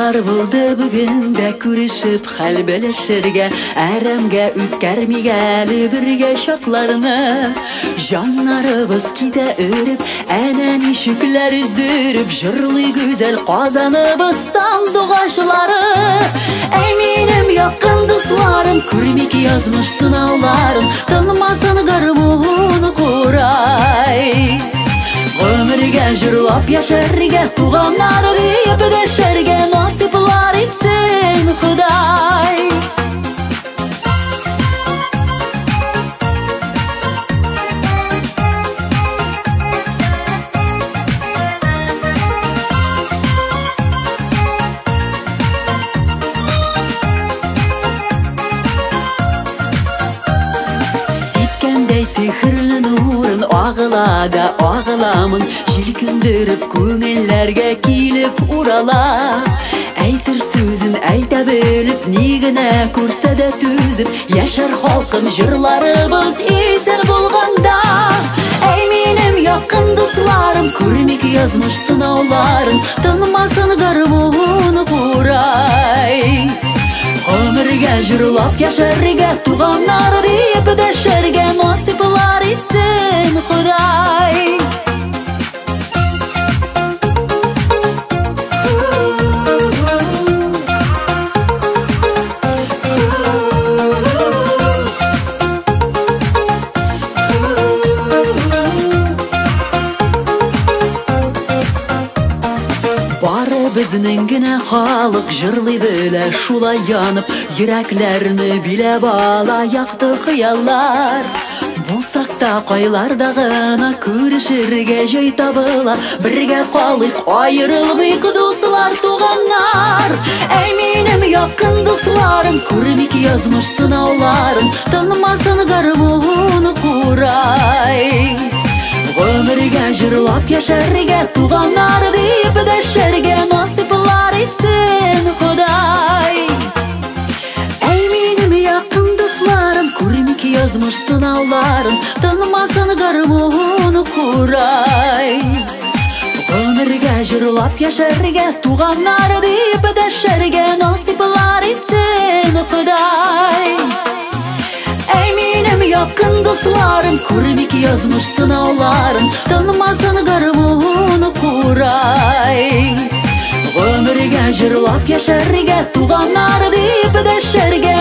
Жылдар болды бүгінде күрешіп хәл белешерге, әремге үткәрмигәлі бірге шақларына. Жаннарыбыз киде өріп, әнә нишікләр үздіріп, жырлы güzel қазаныбыз сандуғашылары. Әй минем якын дусларым, күрмек язмыш сынауларын, танымасын гармоны құрай. Ömürge jırlap yaşarge, tuğanları deyip deşerge, nasiplar etsin Xuday. Sitkendey sihirli nurun ağılada ağılamın, jilkündürüp көңелләргә килеп урала. Әйтер сүзін әйтә белеп, нигенә күрсә дә түзеп, яшәр халкым җырларыбыз исән булганда. Әй минем якын дусларым, күрмик язмыш сынауларын, танымасын гармоны құрай. Ömürge jырлап яшәргә, туганнары дип дәшәргә, насиплар итсен Худай. Бары безнең генә халык җырлый белә, шулай янып, йөрәкләрне биләп ала якты хыяллар. Булсак та кайларда гына күрешергә җай табыла, бергә калыйк аерылмыйк дуслар, туганнар. Әй минем якын дусларым, күрмик язмыш сынауларын, танымасын гармоны құрай. Ömürge jырлап яшәргә, туганнары дип дәшәргә, насиплар итсен Худай. Әй минем якын дусларым, күрмик язмыш сынауларын, танымасын гармоны құрай. Ömürge jырлап яшәргә, туганнары дип дәшәргә, насиплар итсен Худай. Әй минем якын дусларым, күрмик язмыш сынауларын, танымасын гармоны құрай. Ömürge jырлап яшәргә, туганнары дип дәшәргә,